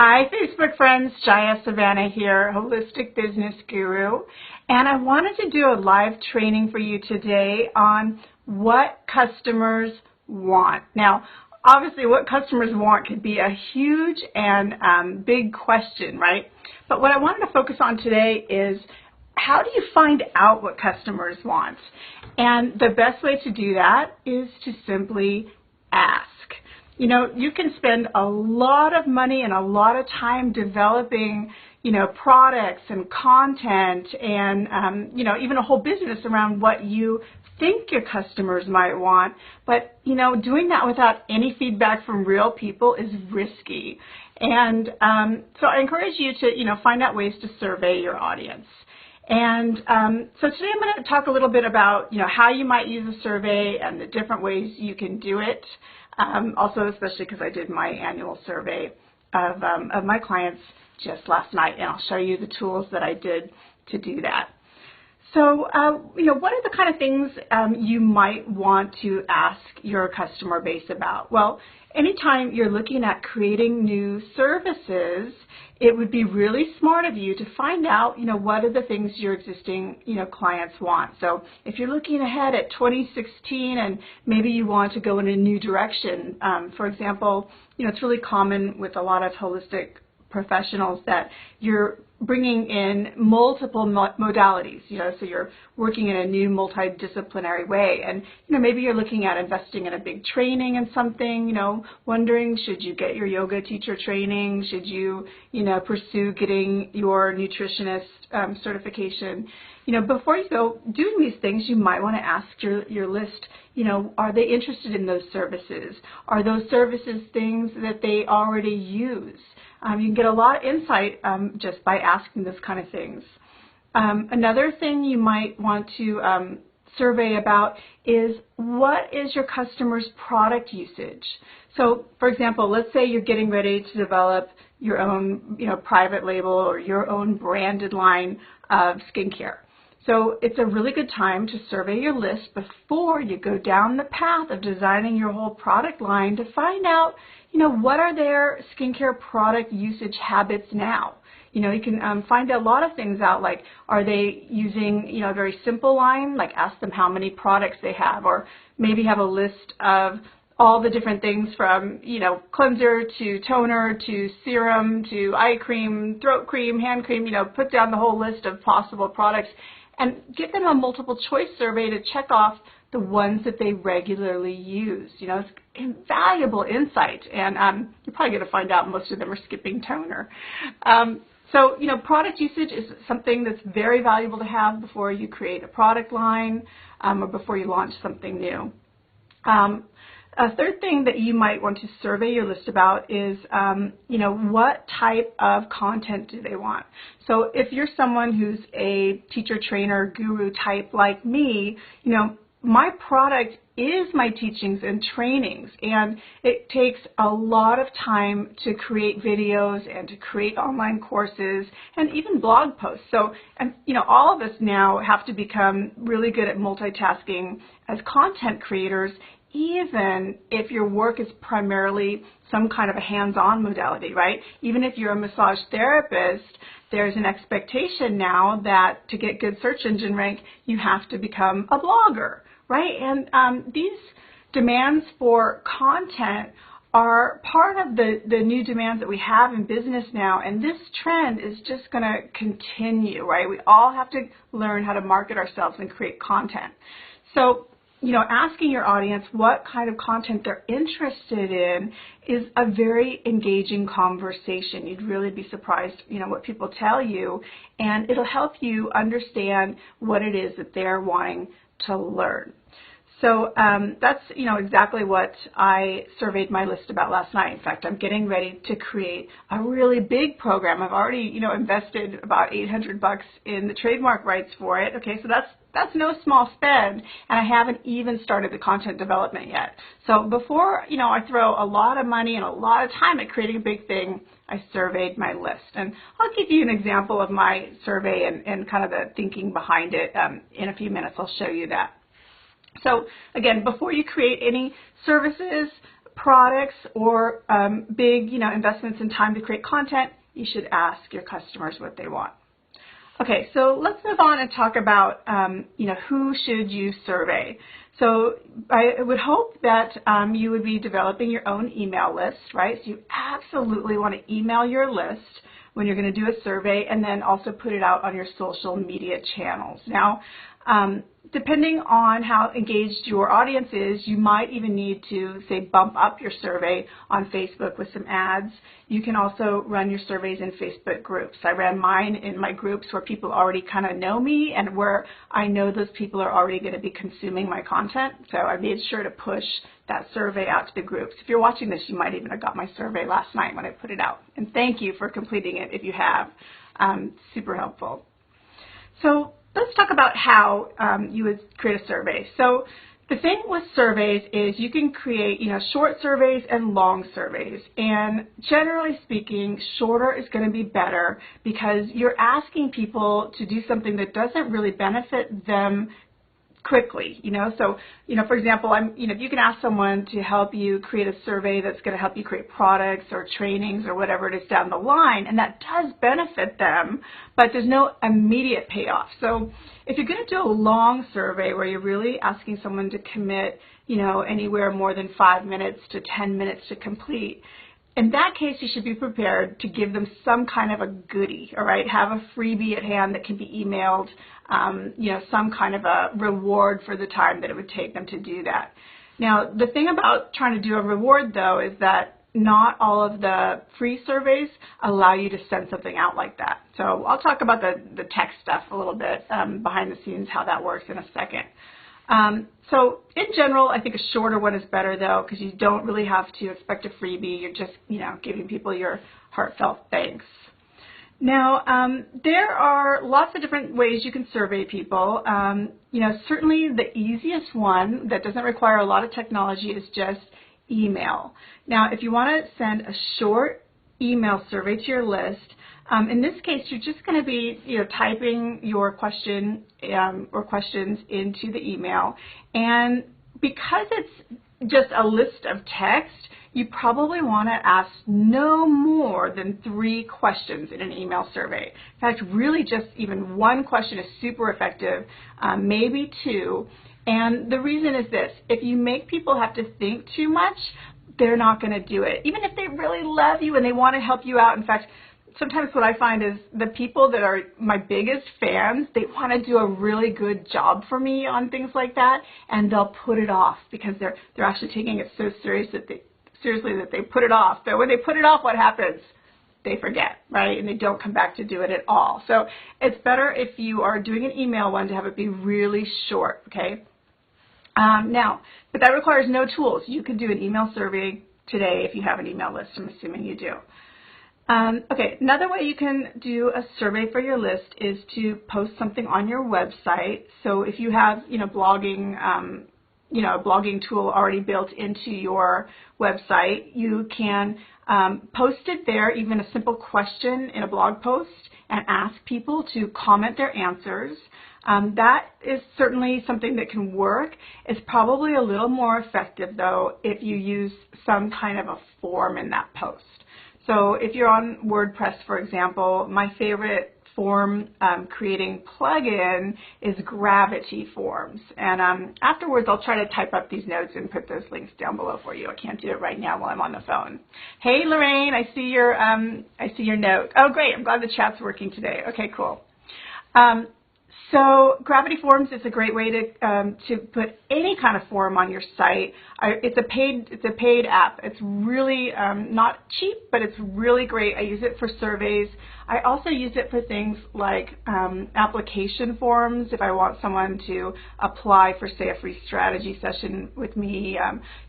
Hi, Facebook friends. Jaya Savannah here, Holistic Business Guru. And I wanted to do a live training for you today on what customers want. Now, obviously, what customers want could be a huge and big question, right? But what I wanted to focus on today is how do you find out what customers want? And the best way to do that is to simply ask. You know, you can spend a lot of money and a lot of time developing, products and content and, even a whole business around what you think your customers might want. But, doing that without any feedback from real people is risky. And so I encourage you to, find out ways to survey your audience. And so today I'm going to talk a little bit about, how you might use a survey and the different ways you can do it. Also, especially because I did my annual survey of my clients just last night, and I'll show you the tools that I did to do that. So, what are the kind of things you might want to ask your customer base about? Well, anytime you're looking at creating new services, it would be really smart of you to find out, what are the things your existing, clients want. So if you're looking ahead at 2016 and maybe you want to go in a new direction, for example, it's really common with a lot of holistic professionals that you're bringing in multiple modalities, so you're working in a new multidisciplinary way. And, maybe you're looking at investing in a big training in something, wondering, should you get your yoga teacher training? Should you, pursue getting your nutritionist certification? Before you go doing these things, you might want to ask your list, are they interested in those services? Are those services things that they already use? You can get a lot of insight just by asking those kind of things. Another thing you might want to survey about is what is your customer's product usage? So, for example, let's say you're getting ready to develop your own, private label or your own branded line of skincare. So it's a really good time to survey your list before you go down the path of designing your whole product line to find out, what are their skincare product usage habits now? You can find a lot of things out, like are they using, a very simple line, like ask them how many products they have, or maybe have a list of all the different things from, cleanser to toner to serum to eye cream, throat cream, hand cream, put down the whole list of possible products and give them a multiple choice survey to check off the ones that they regularly use. It's invaluable insight, and you're probably going to find out most of them are skipping toner. So, product usage is something that's very valuable to have before you create a product line or before you launch something new. A third thing that you might want to survey your list about is, what type of content do they want? So if you're someone who's a teacher, trainer, guru type like me, my product is my teachings and trainings, and it takes a lot of time to create videos and to create online courses and even blog posts. So, all of us now have to become really good at multitasking as content creators, even if your work is primarily some kind of a hands-on modality, right? Even if you're a massage therapist, there's an expectation now that to get good search engine rank, you have to become a blogger, right? And these demands for content are part of the new demands that we have in business now, and this trend is just going to continue, right? We all have to learn how to market ourselves and create content. So, asking your audience what kind of content they're interested in is a very engaging conversation. You'd really be surprised, what people tell you, and it'll help you understand what it is that they're wanting to learn. So that's, exactly what I surveyed my list about last night. In fact, I'm getting ready to create a really big program. I've already, invested about $800 in the trademark rights for it. Okay, so that's no small spend, and I haven't even started the content development yet. So before, I throw a lot of money and a lot of time at creating a big thing, I surveyed my list. And I'll give you an example of my survey and kind of the thinking behind it in a few minutes. I'll show you that. So again, before you create any services, products or big, investments in time to create content, you should ask your customers what they want. Okay, so let's move on and talk about, who should you survey. So I would hope that you would be developing your own email list, right? So you absolutely want to email your list when you're going to do a survey, and then also put it out on your social media channels. Now, depending on how engaged your audience is, you might even need to, say, bump up your survey on Facebook with some ads. You can also run your surveys in Facebook groups. I ran mine in my groups where people already kind of know me and where I know those people are already going to be consuming my content. So I made sure to push that survey out to the groups. If you're watching this, you might even have got my survey last night when I put it out. And thank you for completing it if you have. Super helpful. So let's talk about how you would create a survey. So the thing with surveys is you can create, short surveys and long surveys. And generally speaking, shorter is going to be better because you're asking people to do something that doesn't really benefit them quickly, So, for example, if you can ask someone to help you create a survey that's going to help you create products or trainings or whatever it is down the line, and that does benefit them, but there's no immediate payoff. So if you're going to do a long survey where you're really asking someone to commit, anywhere more than 5 minutes to 10 minutes to complete, in that case, you should be prepared to give them some kind of a goodie, all right? Have a freebie at hand that can be emailed, some kind of a reward for the time that it would take them to do that. Now, the thing about trying to do a reward, though, is that not all of the free surveys allow you to send something out like that. So I'll talk about the tech stuff a little bit behind the scenes, how that works in a second. So in general, I think a shorter one is better, though, because you don't really have to expect a freebie. You're just, giving people your heartfelt thanks. Now, there are lots of different ways you can survey people. Certainly the easiest one that doesn't require a lot of technology is just email. Now, if you want to send a short email survey to your list, in this case, you're just going to be, typing your question or questions into the email. And because it's just a list of text, you probably want to ask no more than 3 questions in an email survey. In fact, really just even 1 question is super effective, maybe 2. And the reason is this: if you make people have to think too much, they're not going to do it. Even if they really love you and they want to help you out. In fact, sometimes what I find is the people that are my biggest fans, they want to do a really good job for me on things like that, and they'll put it off because they're actually taking it so seriously that they put it off. So when they put it off, what happens? They forget, right? And they don't come back to do it at all. So it's better if you are doing an email one to have it be really short, okay? But that requires no tools. You could do an email survey today if you have an email list. I'm assuming you do. Okay, another way you can do a survey for your list is to post something on your website. So if you have, blogging, a blogging tool already built into your website, you can post it there, even a simple question in a blog post, and ask people to comment their answers. That is certainly something that can work. It's probably a little more effective, though, if you use some kind of a form in that post. So if you're on WordPress, for example, my favorite form creating plugin is Gravity Forms. And afterwards, I'll try to type up these notes and put those links down below for you. I can't do it right now while I'm on the phone. Hey, Lorraine, I see your note. Oh, great. I'm glad the chat's working today. Okay, cool. So Gravity Forms is a great way to put any kind of form on your site. It's a paid app. It's really not cheap, but it's really great. I use it for surveys. I also use it for things like application forms. If I want someone to apply for, say, a free strategy session with me,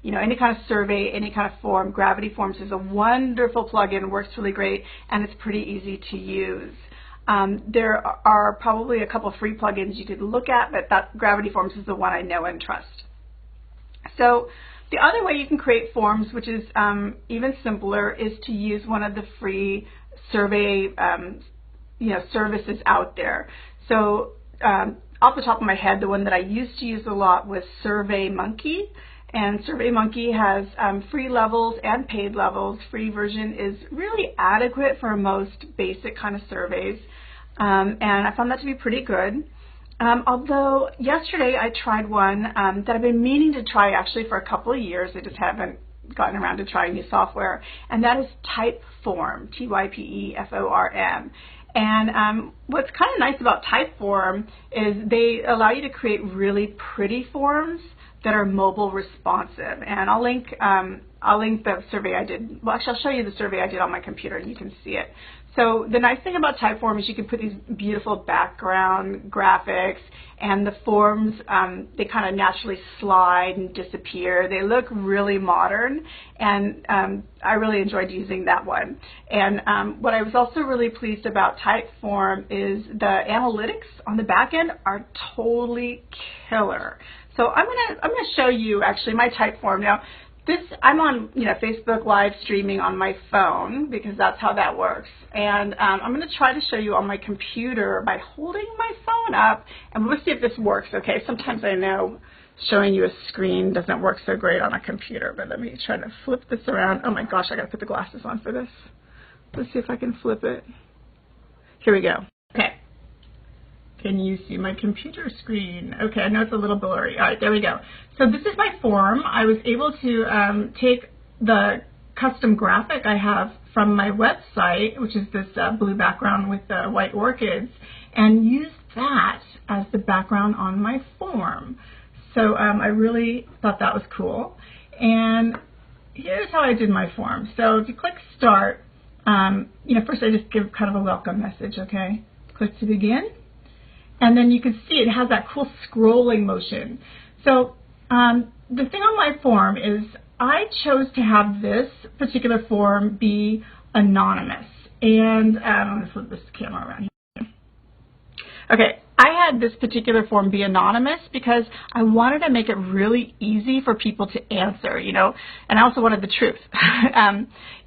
any kind of survey, any kind of form, Gravity Forms is a wonderful plugin. Works really great, and it's pretty easy to use. There are probably a couple free plugins you could look at, but that Gravity Forms is the one I know and trust. So the other way you can create forms, which is even simpler, is to use one of the free survey services out there. So off the top of my head, the one that I used to use a lot was SurveyMonkey. And SurveyMonkey has free levels and paid levels. Free version is really adequate for most basic kind of surveys, and I found that to be pretty good. Although yesterday I tried one that I've been meaning to try actually for a couple of years. I just haven't gotten around to trying new software, and that is Typeform, Typeform. And what's kind of nice about Typeform is they allow you to create really pretty forms that are mobile responsive. And I'll link the survey I did. Well, actually, I'll show you the survey I did on my computer, and you can see it. So the nice thing about Typeform is you can put these beautiful background graphics, and the forms, they kind of naturally slide and disappear. They look really modern, and I really enjoyed using that one. And what I was also really pleased about Typeform is the analytics on the back end are totally killer. So I'm gonna show you actually my Typeform now. I'm on Facebook live streaming on my phone because that's how that works, and I'm going to try to show you on my computer by holding my phone up, and we'll see if this works. Okay, sometimes I know showing you a screen doesn't work so great on a computer, but let me try to flip this around. Oh my gosh, I got to put the glasses on for this. Let's see if I can flip it. Here we go. Okay. Can you see my computer screen? Okay, I know it's a little blurry. All right, there we go. So this is my form. I was able to take the custom graphic I have from my website, which is this blue background with the white orchids, and use that as the background on my form. So I really thought that was cool. And here's how I did my form. So if you click Start, first I just give kind of a welcome message, okay? Click to begin. And then you can see it has that cool scrolling motion. So the thing on my form is I chose to have this particular form be anonymous. And I'm going to flip this camera around here. Okay, I had this particular form be anonymous because I wanted to make it really easy for people to answer, and I also wanted the truth.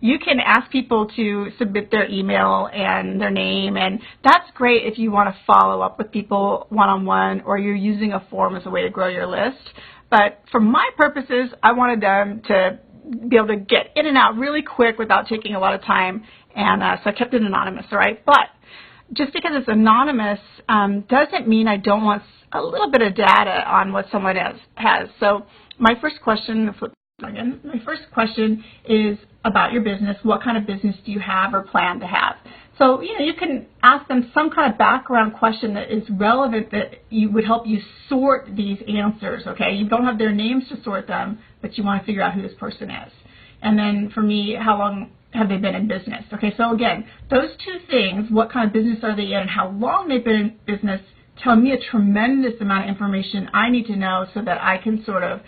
You can ask people to submit their email and their name, and that's great if you want to follow up with people one-on-one or you're using a form as a way to grow your list. But for my purposes, I wanted them to be able to get in and out really quick without taking a lot of time, and so I kept it anonymous, all right? But just because it's anonymous doesn't mean I don't want a little bit of data on what someone has. So my first question, my first question is about your business. What kind of business do you have or plan to have? So you can ask them some kind of background question that is relevant that would help you sort these answers. Okay, you don't have their names to sort them, but you want to figure out who this person is. And then for me, how long have they been in business? Okay, so again, those two things, what kind of business are they in and how long they've been in business, tell me a tremendous amount of information I need to know so that I can sort of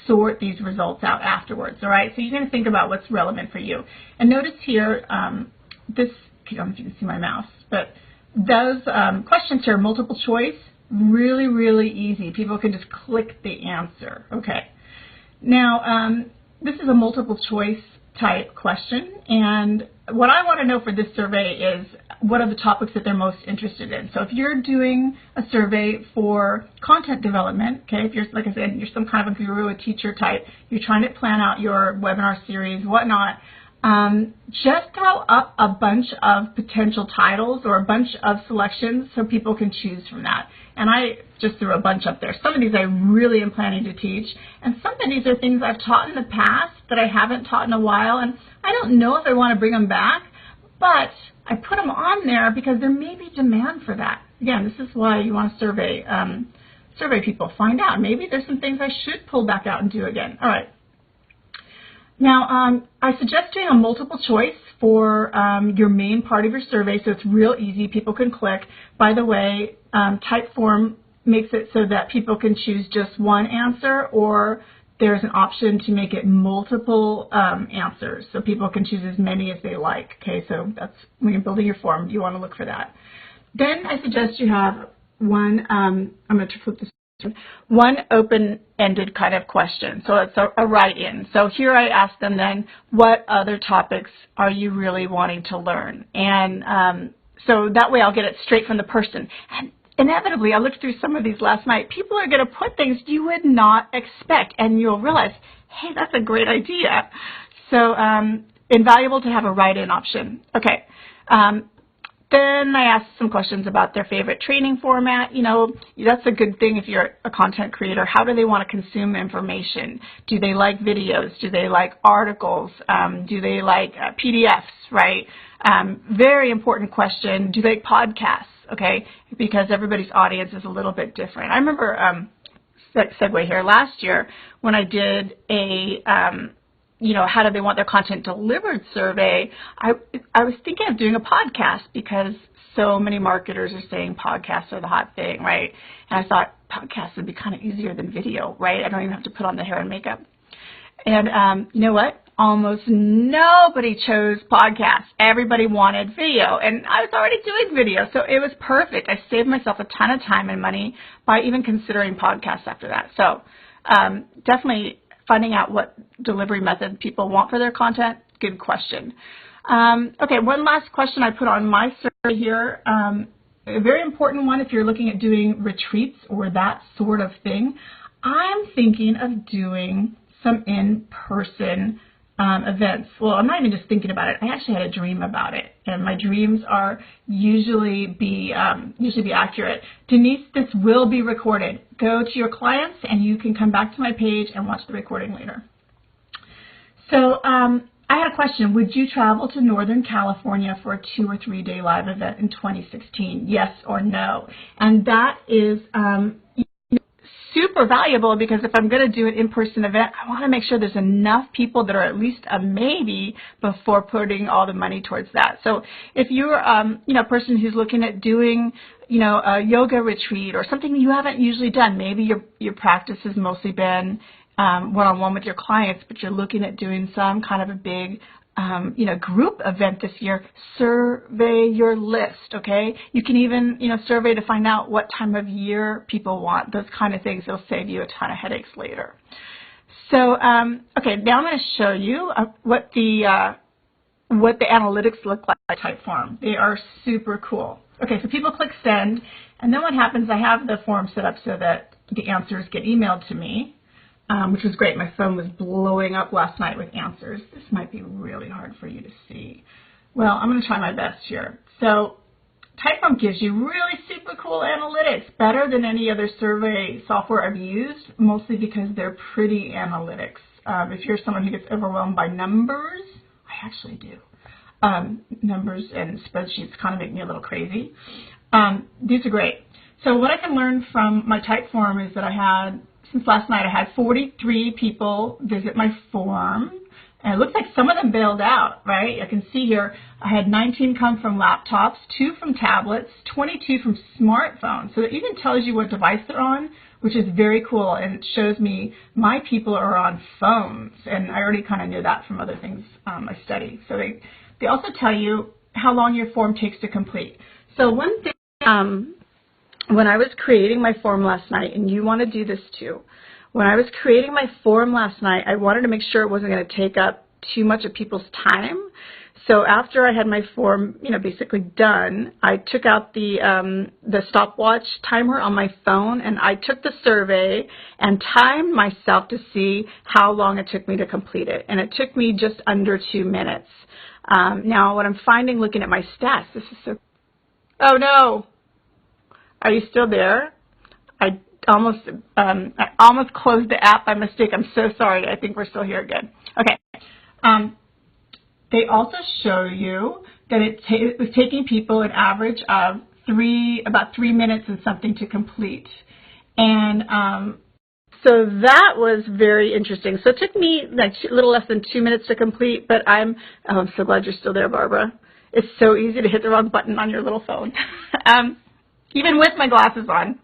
sort these results out afterwards, all right? So you're going to think about what's relevant for you. And notice here, I don't know if you can see my mouse, but those questions here, multiple choice, really, really easy. People can just click the answer, okay? Now, this is a multiple choice type question, and what I want to know for this survey is what are the topics that they're most interested in. So if you're doing a survey for content development, okay, if you're, like I said, you're some kind of a guru, a teacher type, you're trying to plan out your webinar series, whatnot, just throw up a bunch of potential titles or a bunch of selections so people can choose from that. And I just threw a bunch up there. Some of these I really am planning to teach, and some of these are things I've taught in the past that I haven't taught in a while, and I don't know if I want to bring them back, but I put them on there because there may be demand for that. Again, this is why you want to survey people. Find out. Maybe there's some things I should pull back out and do again. All right. Now, I suggest doing a multiple choice for your main part of your survey, so it's real easy. People can click. By the way, Typeform makes it so that people can choose just one answer, or there's an option to make it multiple answers, so people can choose as many as they like. Okay, so that's when you're building your form, you want to look for that. Then I suggest you have one, I'm going to flip this. One open-ended kind of question. So it's a write-in. So here I ask them then, what other topics are you really wanting to learn? And so that way I'll get it straight from the person. And inevitably, I looked through some of these last night, people are going to put things you would not expect, and you'll realize, hey, that's a great idea. So invaluable to have a write-in option. Okay. Then I asked some questions about their favorite training format. You know, that's a good thing if you're a content creator. How do they want to consume information? Do they like videos? Do they like articles? Do they like PDFs, right? Very important question. Do they like podcasts? Okay, because everybody's audience is a little bit different. I remember, segue here, last year when I did a how do they want their content delivered survey, I was thinking of doing a podcast because so many marketers are saying podcasts are the hot thing, right? And I thought podcasts would be kind of easier than video, right? I don't even have to put on the hair and makeup. And you know what? Almost nobody chose podcasts. Everybody wanted video. And I was already doing video, so it was perfect. I saved myself a ton of time and money by even considering podcasts after that. So definitely finding out what delivery method people want for their content, good question. Okay, one last question I put on my survey here. A very important one if you're looking at doing retreats or that sort of thing. I'm thinking of doing some in-person events. Well, I'm not even just thinking about it. I actually had a dream about it, and my dreams are usually be accurate. Denise, this will be recorded. Go to your clients, and you can come back to my page and watch the recording later. So I had a question. Would you travel to Northern California for a 2 or 3 day live event in 2016? Yes or no? And that is super valuable because if I'm going to do an in-person event, I want to make sure there's enough people that are at least a maybe before putting all the money towards that. So if you're a person who's looking at doing a yoga retreat or something you haven't usually done, maybe your practice has mostly been one-on-one with your clients, but you're looking at doing some kind of a big group event this year, survey your list, okay? You can even, survey to find out what time of year people want. Those kind of things will save you a ton of headaches later. So, okay, now I'm going to show you what the analytics look like by Typeform. They are super cool. Okay, so people click send, and then what happens, I have the form set up so that the answers get emailed to me. Which was great. My phone was blowing up last night with answers. This might be really hard for you to see. Well, I'm going to try my best here. So Typeform gives you really super cool analytics, better than any other survey software I've used, mostly because they're pretty analytics. If you're someone who gets overwhelmed by numbers, I actually do. Numbers and spreadsheets kind of make me a little crazy. These are great. So what I can learn from my Typeform is that since last night, I had 43 people visit my form, and it looks like some of them bailed out, right? I can see here I had 19 come from laptops, 2 from tablets, 22 from smartphones. So it even tells you what device they're on, which is very cool, and it shows me my people are on phones, and I already kind of knew that from other things I studied. So they also tell you how long your form takes to complete. So one thing when I was creating my form last night, and you want to do this too, when I was creating my form last night, I wanted to make sure it wasn't going to take up too much of people's time. So after I had my form, basically done, I took out the stopwatch timer on my phone, and I took the survey and timed myself to see how long it took me to complete it. And it took me just under 2 minutes. Now, what I'm finding looking at my stats, this is so... Oh, no. Are you still there? I almost closed the app by mistake. I'm so sorry. I think we're still here again. Okay. They also show you that it was taking people an average of about 3 minutes and something to complete. And so that was very interesting. So it took me like a little less than 2 minutes to complete, but I'm so glad you're still there, Barbara. It's so easy to hit the wrong button on your little phone. Even with my glasses on.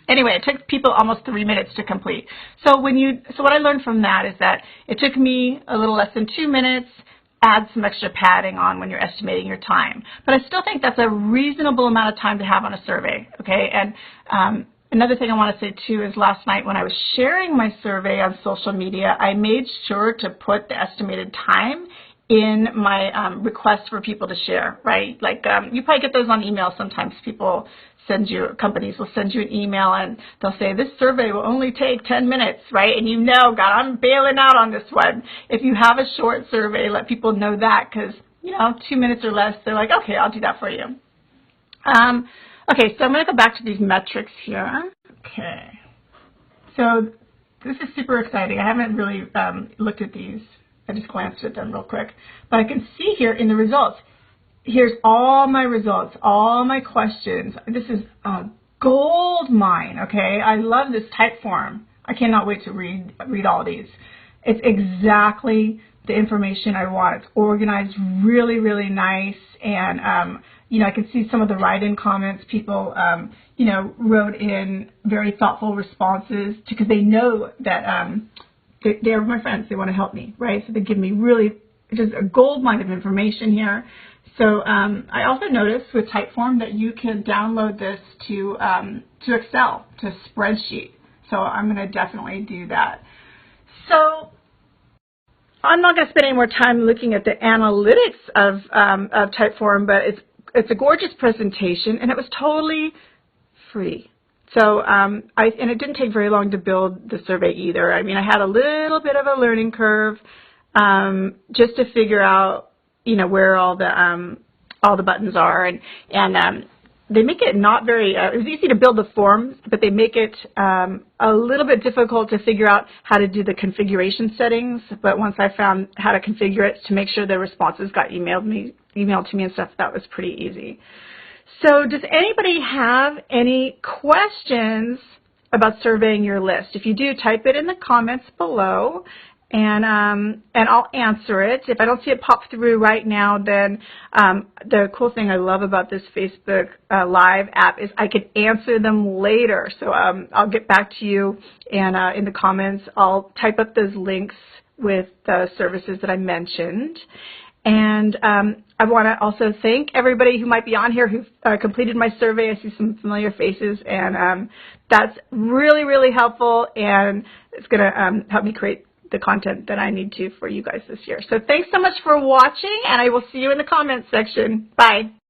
Anyway, it took people almost 3 minutes to complete. So what I learned from that is that it took me a little less than 2 minutes, add some extra padding on when you're estimating your time. But I still think that's a reasonable amount of time to have on a survey, okay? And another thing I want to say too is last night when I was sharing my survey on social media, I made sure to put the estimated time in my request for people to share, right? Like you probably get those on email sometimes. Companies will send you an email and they'll say, this survey will only take 10 minutes, right? And you know, God, I'm bailing out on this one. If you have a short survey, let people know that because, 2 minutes or less, they're like, okay, I'll do that for you. Okay, so I'm going to go back to these metrics here. Okay. So this is super exciting. I haven't really looked at these. I just glanced at them real quick. But I can see here in the results, here's all my results, all my questions. This is a gold mine, okay? I love this type form. I cannot wait to read all these. It's exactly the information I want. It's organized really, really nice. And, I can see some of the write-in comments. People, wrote in very thoughtful responses because they know that they're my friends. They want to help me, right? So they give me really just a gold mine of information here. So I also noticed with Typeform that you can download this to Excel, to spreadsheet. So I'm going to definitely do that. So I'm not going to spend any more time looking at the analytics of Typeform, but it's a gorgeous presentation, and it was totally free. So and it didn't take very long to build the survey either. I mean, I had a little bit of a learning curve just to figure out, where all the buttons are, and they make it not very. It was easy to build the forms, but they make it a little bit difficult to figure out how to do the configuration settings. But once I found how to configure it to make sure the responses got emailed to me and stuff, that was pretty easy. So does anybody have any questions about surveying your list? If you do, type it in the comments below, and I'll answer it. If I don't see it pop through right now, then the cool thing I love about this Facebook Live app is I can answer them later. So I'll get back to you, and in the comments, I'll type up those links with the services that I mentioned. And I want to also thank everybody who might be on here who completed my survey. I see some familiar faces, and that's really, really helpful, and it's going to help me create the content that I need to for you guys this year. So thanks so much for watching, and I will see you in the comments section. Bye.